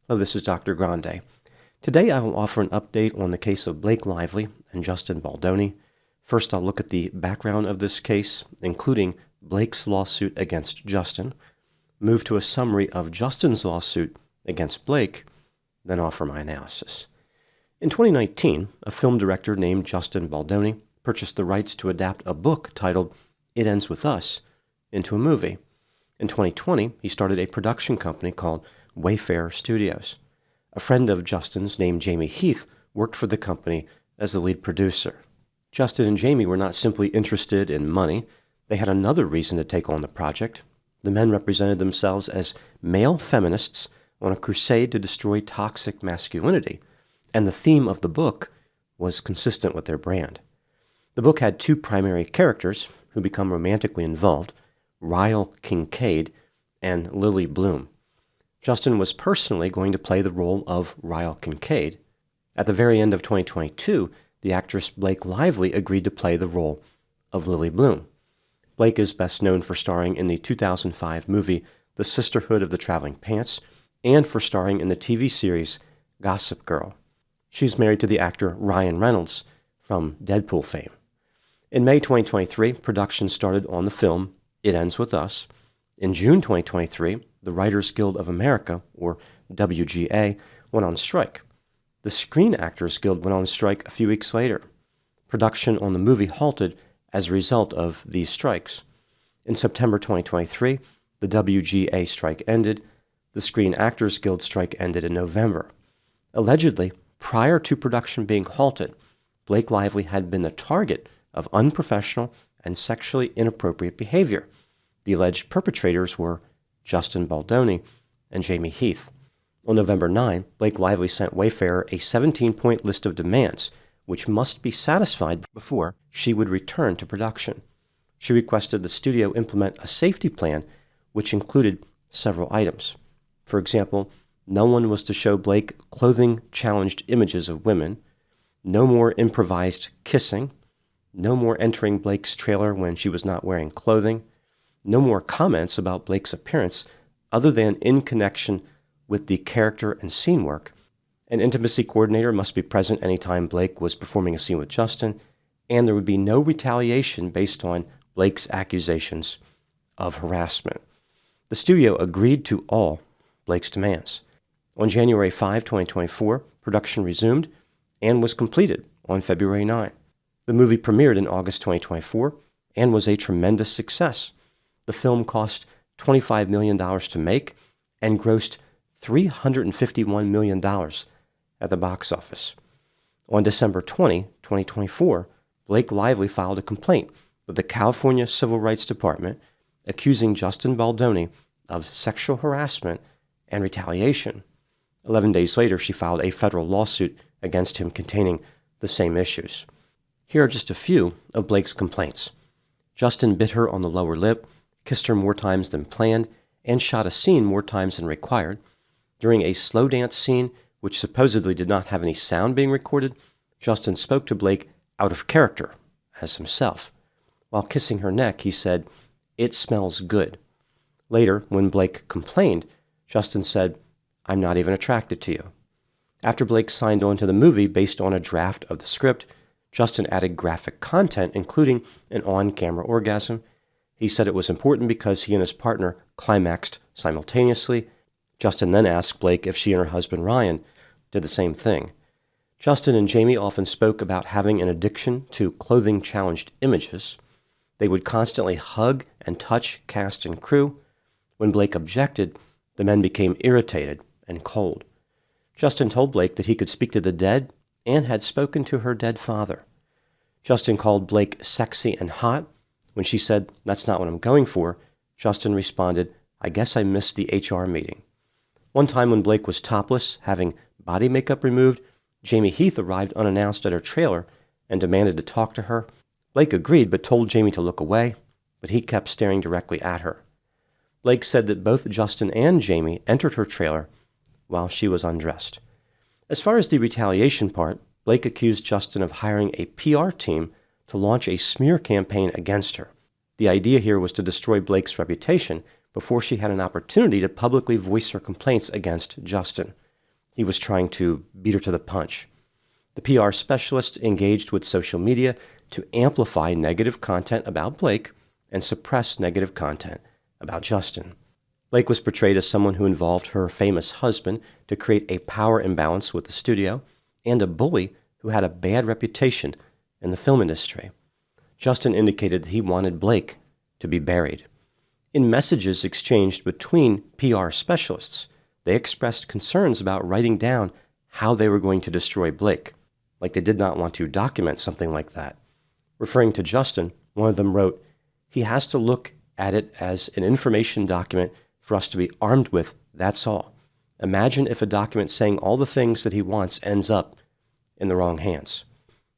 Hello, this is Dr. Grande. Today I will offer an update on the case of Blake Lively and Justin Baldoni. First, I'll look at the background of this case, including Blake's lawsuit against Justin, move to a summary of Justin's lawsuit against Blake, then offer my analysis. In 2019, a film director named Justin Baldoni purchased the rights to adapt a book titled It Ends With Us into a movie. In 2020, he started a production company called Wayfarer Studios. A friend of Justin's named Jamie Heath worked for the company as the lead producer. Justin and Jamie were not simply interested in money. They had another reason to take on the project. The men represented themselves as male feminists on a crusade to destroy toxic masculinity, and the theme of the book was consistent with their brand. The book had two primary characters who become romantically involved, Ryle Kincaid and Lily Bloom. Justin was personally going to play the role of Ryle Kincaid. At the very end of 2022, the actress Blake Lively agreed to play the role of Lily Bloom. Blake is best known for starring in the 2005 movie The Sisterhood of the Traveling Pants and for starring in the TV series Gossip Girl. She's married to the actor Ryan Reynolds from Deadpool fame. In May 2023, production started on the film It Ends With Us. In June 2023, the Writers Guild of America, or WGA, went on strike. The Screen Actors Guild went on strike a few weeks later. Production on the movie halted as a result of these strikes. In September 2023, the WGA strike ended. The Screen Actors Guild strike ended in November. Allegedly, prior to production being halted, Blake Lively had been the target of unprofessional and sexually inappropriate behavior. The alleged perpetrators were Justin Baldoni and Jamie Heath. On November 9, Blake Lively sent Wayfarer a 17-point list of demands, which must be satisfied before she would return to production. She requested the studio implement a safety plan, which included several items. For example, no one was to show Blake clothing-challenged images of women, no more improvised kissing, no more entering Blake's trailer when she was not wearing clothing, no more comments about Blake's appearance other than in connection with the character and scene work. An intimacy coordinator must be present anytime Blake was performing a scene with Justin, and there would be no retaliation based on Blake's accusations of harassment. The studio agreed to all Blake's demands. On January 5, 2024, production resumed and was completed on February 9. The movie premiered in August 2024 and was a tremendous success. The film cost $25 million to make and grossed $351 million at the box office. On December 20, 2024, Blake Lively filed a complaint with the California Civil Rights Department accusing Justin Baldoni of sexual harassment and retaliation. 11 days later, she filed a federal lawsuit against him containing the same issues. Here are just a few of Blake's complaints. Justin bit her on the lower lip, kissed her more times than planned, and shot a scene more times than required. During a slow dance scene, which supposedly did not have any sound being recorded, Justin spoke to Blake out of character, as himself. While kissing her neck, he said, "It smells good." Later, when Blake complained, Justin said, "I'm not even attracted to you." After Blake signed on to the movie based on a draft of the script, Justin added graphic content, including an on-camera orgasm. He said it was important because he and his partner climaxed simultaneously. Justin then asked Blake if she and her husband Ryan did the same thing. Justin and Jamie often spoke about having an addiction to clothing-challenged images. They would constantly hug and touch cast and crew. When Blake objected, the men became irritated and cold. Justin told Blake that he could speak to the dead and had spoken to her dead father. Justin called Blake sexy and hot. When she said, "That's not what I'm going for," Justin responded, "I guess I missed the HR meeting." One time when Blake was topless, having body makeup removed, Jamie Heath arrived unannounced at her trailer and demanded to talk to her. Blake agreed but told Jamie to look away, but he kept staring directly at her. Blake said that both Justin and Jamie entered her trailer while she was undressed. As far as the retaliation part, Blake accused Justin of hiring a PR team to launch a smear campaign against her. The idea here was to destroy Blake's reputation before she had an opportunity to publicly voice her complaints against Justin. he was trying to beat her to the punch. The PR specialist engaged with social media to amplify negative content about Blake and suppress negative content about Justin. Blake was portrayed as someone who involved her famous husband to create a power imbalance with the studio and a bully who had a bad reputation in the film industry. Justin indicated that he wanted Blake to be buried. In messages exchanged between PR specialists, they expressed concerns about writing down how they were going to destroy Blake, like they did not want to document something like that. Referring to Justin, one of them wrote, "He has to look at it as an information document for us to be armed with, that's all. Imagine if a document saying all the things that he wants ends up in the wrong hands."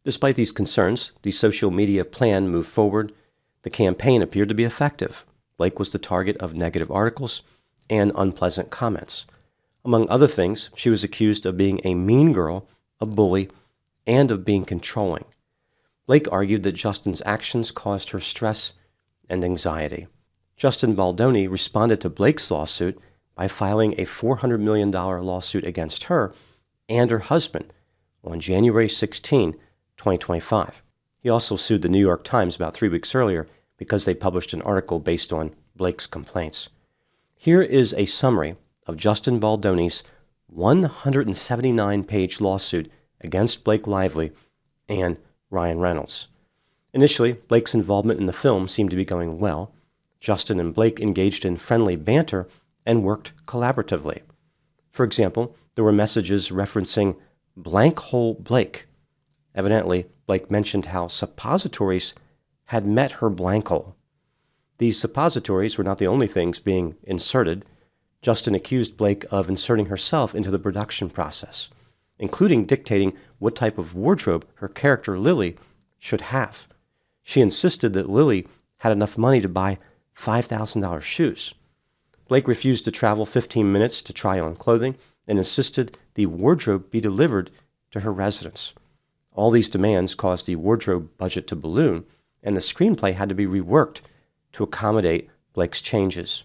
Despite these concerns, the social media plan moved forward. The campaign appeared to be effective. Blake was the target of negative articles and unpleasant comments. Among other things, she was accused of being a mean girl, a bully, and of being controlling. Blake argued that Justin's actions caused her stress and anxiety. Justin Baldoni responded to Blake's lawsuit by filing a $400 million lawsuit against her and her husband on January 16, 2025. He also sued the New York Times about 3 weeks earlier because they published an article based on Blake's complaints. Here is a summary of Justin Baldoni's 179-page lawsuit against Blake Lively and Ryan Reynolds. Initially, Blake's involvement in the film seemed to be going well. Justin and Blake engaged in friendly banter and worked collaboratively. For example, there were messages referencing blank hole Blake. Evidently, Blake mentioned how suppositories had met her blank hole. These suppositories were not the only things being inserted. Justin accused Blake of inserting herself into the production process, including dictating what type of wardrobe her character Lily should have. She insisted that Lily had enough money to buy $5,000 shoes. Blake refused to travel 15 minutes to try on clothing and insisted the wardrobe be delivered to her residence. All these demands caused the wardrobe budget to balloon, and the screenplay had to be reworked to accommodate Blake's changes.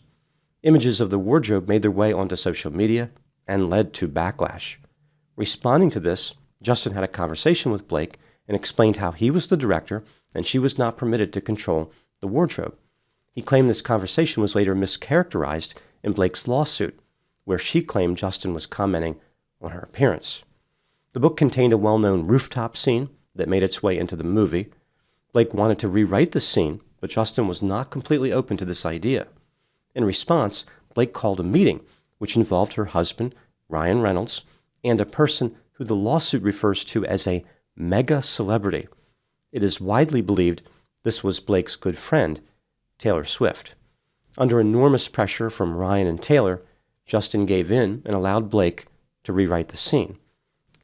Images of the wardrobe made their way onto social media and led to backlash. Responding to this, Justin had a conversation with Blake and explained how he was the director and she was not permitted to control the wardrobe. He claimed this conversation was later mischaracterized in Blake's lawsuit, where she claimed Justin was commenting on her appearance. The book contained a well-known rooftop scene that made its way into the movie. Blake wanted to rewrite the scene, but Justin was not completely open to this idea. In response, Blake called a meeting, which involved her husband, Ryan Reynolds, and a person who the lawsuit refers to as a mega celebrity. It is widely believed this was Blake's good friend, Taylor Swift. Under enormous pressure from Ryan and Taylor, Justin gave in and allowed Blake to rewrite the scene.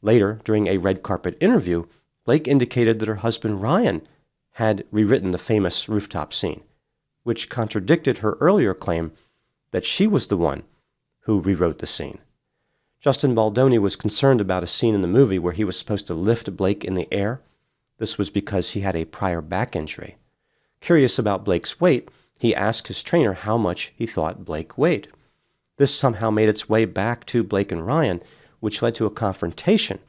Later, during a red carpet interview, Blake indicated that her husband Ryan had rewritten the famous rooftop scene, which contradicted her earlier claim that she was the one who rewrote the scene. Justin Baldoni was concerned about a scene in the movie where he was supposed to lift Blake in the air. This was because he had a prior back injury. Curious about Blake's weight, he asked his trainer how much he thought Blake weighed. This somehow made its way back to Blake and Ryan, which led to a confrontation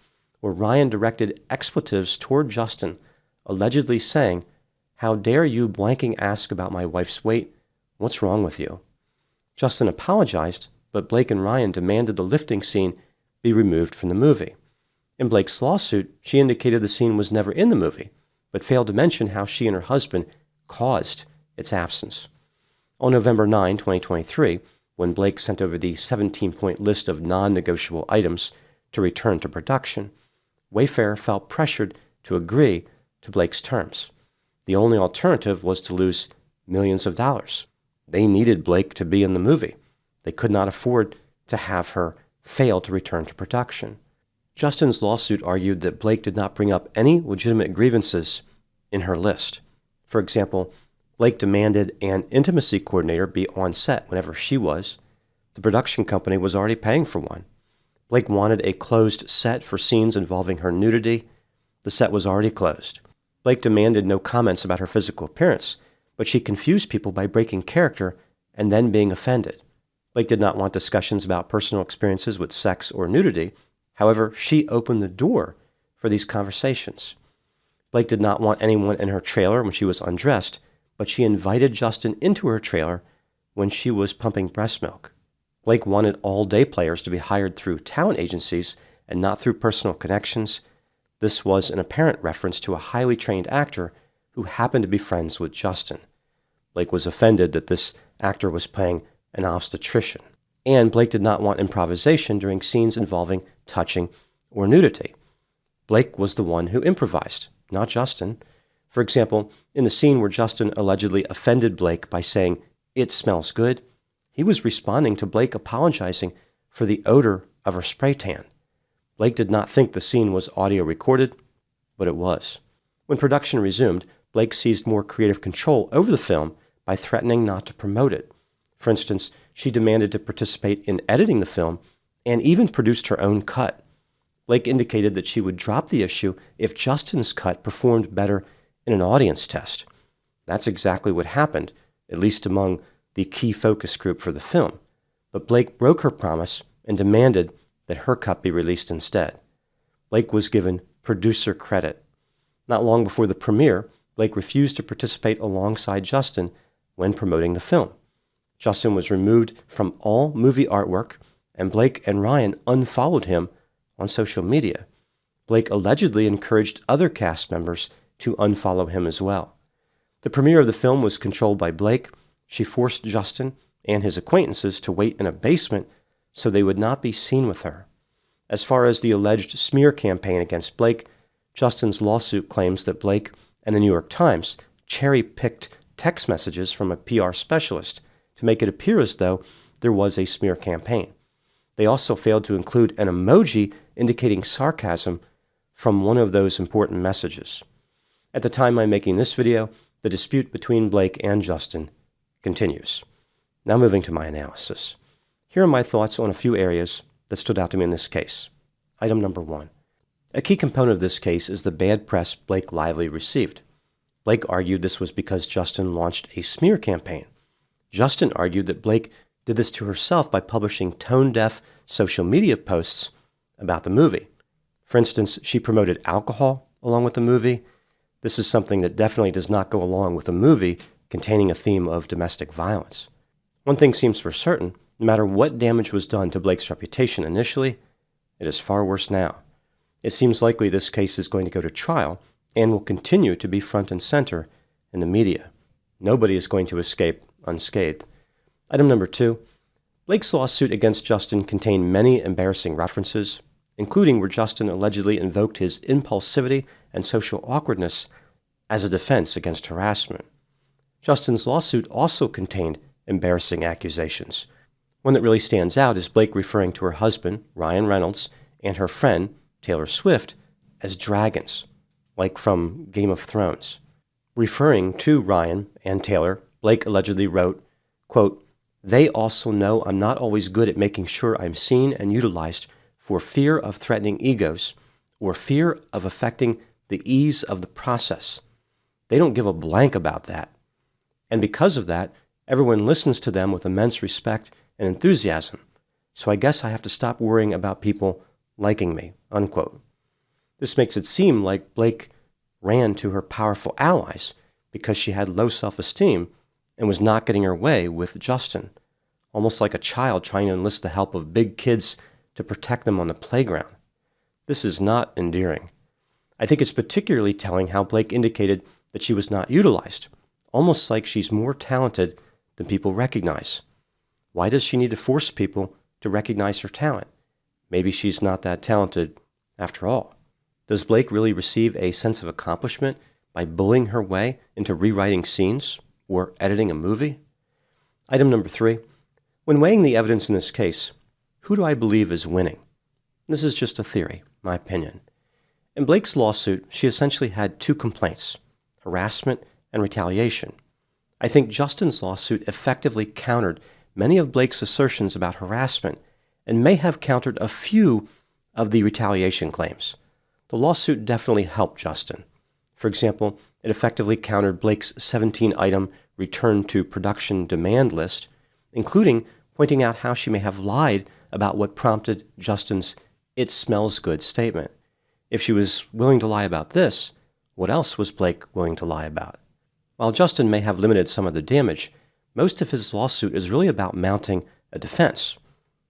where Ryan directed expletives toward Justin, allegedly saying, "How dare you blanking ask about my wife's weight? What's wrong with you?" Justin apologized, but Blake and Ryan demanded the lifting scene be removed from the movie. In Blake's lawsuit, she indicated the scene was never in the movie, but failed to mention how she and her husband caused its absence. On November 9, 2023, when Blake sent over the 17-point list of non-negotiable items to return to production, Wayfair felt pressured to agree to Blake's terms. The only alternative was to lose millions of dollars. They needed Blake to be in the movie. They could not afford to have her fail to return to production. Justin's lawsuit argued that Blake did not bring up any legitimate grievances in her list. For example, Blake demanded an intimacy coordinator be on set whenever she was. The production company was already paying for one. Blake wanted a closed set for scenes involving her nudity. The set was already closed. Blake demanded no comments about her physical appearance, but she confused people by breaking character and then being offended. Blake did not want discussions about personal experiences with sex or nudity However, she opened the door for these conversations. Blake did not want anyone in her trailer when she was undressed, but she invited Justin into her trailer when she was pumping breast milk. Blake wanted all day players to be hired through talent agencies and not through personal connections. This was an apparent reference to a highly trained actor who happened to be friends with Justin. Blake was offended that this actor was playing an obstetrician, and Blake did not want improvisation during scenes involving touching or nudity. Blake was the one who improvised, not Justin. For example, in the scene where Justin allegedly offended Blake by saying, "It smells good," he was responding to Blake apologizing for the odor of her spray tan. Blake did not think the scene was audio recorded, but it was. When production resumed, Blake seized more creative control over the film by threatening not to promote it. For instance, she demanded to participate in editing the film and even produced her own cut. Blake indicated that she would drop the issue if Justin's cut performed better in an audience test. That's exactly what happened, at least among the key focus group for the film. But Blake broke her promise and demanded that her cut be released instead. Blake was given producer credit. Not long before the premiere, Blake refused to participate alongside Justin when promoting the film. Justin was removed from all movie artwork, and Blake and Ryan unfollowed him on social media. Blake allegedly encouraged other cast members to unfollow him as well. The premiere of the film was controlled by Blake. She forced Justin and his acquaintances to wait in a basement so they would not be seen with her. As far as the alleged smear campaign against Blake, Justin's lawsuit claims that Blake and the New York Times cherry-picked text messages from a PR specialist to make it appear as though there was a smear campaign. They also failed to include an emoji indicating sarcasm from one of those important messages. At the time I'm making this video, the dispute between Blake and Justin continues. Now moving to my analysis. Here are my thoughts on a few areas that stood out to me in this case. Item number 1. A key component of this case is the bad press Blake Lively received. Blake argued this was because Justin launched a smear campaign. Justin argued that Blake did this to herself by publishing tone-deaf social media posts about the movie. For instance, she promoted alcohol along with the movie. This is something that definitely does not go along with a movie containing a theme of domestic violence. One thing seems for certain, no matter what damage was done to Blake's reputation initially, it is far worse now. It seems likely this case is going to go to trial and will continue to be front and center in the media. Nobody is going to escape unscathed. Item number 2, Blake's lawsuit against Justin contained many embarrassing references, including where Justin allegedly invoked his impulsivity and social awkwardness as a defense against harassment. Justin's lawsuit also contained embarrassing accusations. One that really stands out is Blake referring to her husband, Ryan Reynolds, and her friend, Taylor Swift, as dragons, like from Game of Thrones. Referring to Ryan and Taylor, Blake allegedly wrote, quote, "They also know I'm not always good at making sure I'm seen and utilized for fear of threatening egos or fear of affecting the ease of the process. They don't give a blank about that. And because of that, everyone listens to them with immense respect and enthusiasm. So I guess I have to stop worrying about people liking me," unquote. This makes it seem like Blake ran to her powerful allies because she had low self-esteem and was not getting her way with Justin, almost like a child trying to enlist the help of big kids to protect them on the playground. This is not endearing. I think it's particularly telling how Blake indicated that she was not utilized, almost like she's more talented than people recognize. Why does she need to force people to recognize her talent? Maybe she's not that talented after all. Does Blake really receive a sense of accomplishment by bullying her way into rewriting scenes or editing a movie? Item number 3. When weighing the evidence in this case, who do I believe is winning? This is just a theory, my opinion. In Blake's lawsuit, she essentially had 2 complaints, harassment and retaliation. I think Justin's lawsuit effectively countered many of Blake's assertions about harassment and may have countered a few of the retaliation claims. The lawsuit definitely helped Justin. For example, it effectively countered Blake's 17-item return to production demand list, including pointing out how she may have lied about what prompted Justin's "It smells good" statement. If she was willing to lie about this, what else was Blake willing to lie about? While Justin may have limited some of the damage, most of his lawsuit is really about mounting a defense.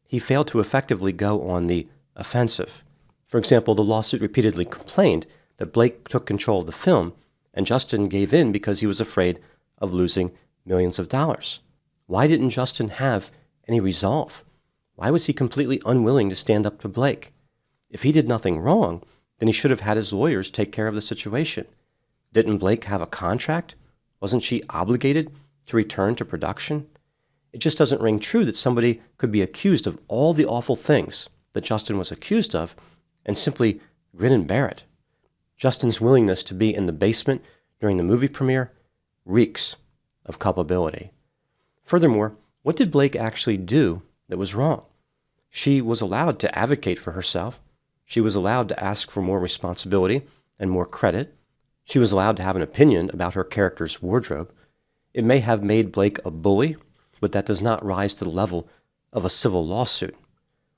He failed to effectively go on the offensive. For example, the lawsuit repeatedly complained that Blake took control of the film, and Justin gave in because he was afraid of losing millions of dollars. Why didn't Justin have any resolve? Why was he completely unwilling to stand up to Blake? If he did nothing wrong, then he should have had his lawyers take care of the situation. Didn't Blake have a contract? Wasn't she obligated to return to production? It just doesn't ring true that somebody could be accused of all the awful things that Justin was accused of and simply grin and bear it. Justin's willingness to be in the basement during the movie premiere reeks of culpability. Furthermore, what did Blake actually do that was wrong? She was allowed to advocate for herself. She was allowed to ask for more responsibility and more credit. She was allowed to have an opinion about her character's wardrobe. It may have made Blake a bully, but that does not rise to the level of a civil lawsuit.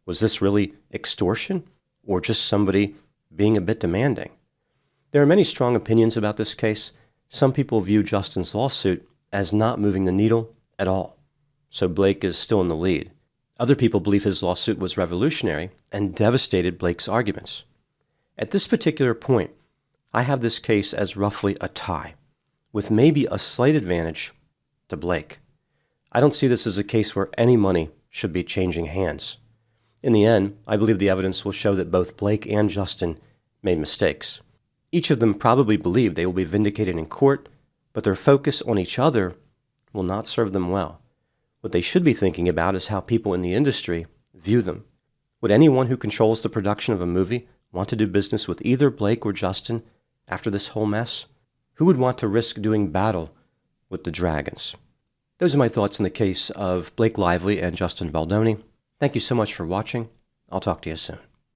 Was this really extortion, or just somebody being a bit demanding? There are many strong opinions about this case. Some people view Justin's lawsuit as not moving the needle at all, so Blake is still in the lead. Other people believe his lawsuit was revolutionary and devastated Blake's arguments. At this particular point, I have this case as roughly a tie, with maybe a slight advantage to Blake. I don't see this as a case where any money should be changing hands. In the end, I believe the evidence will show that both Blake and Justin made mistakes. Each of them probably believe they will be vindicated in court, but their focus on each other will not serve them well. What they should be thinking about is how people in the industry view them. Would anyone who controls the production of a movie want to do business with either Blake or Justin after this whole mess? Who would want to risk doing battle with the dragons? Those are my thoughts on the case of Blake Lively and Justin Baldoni. Thank you so much for watching. I'll talk to you soon.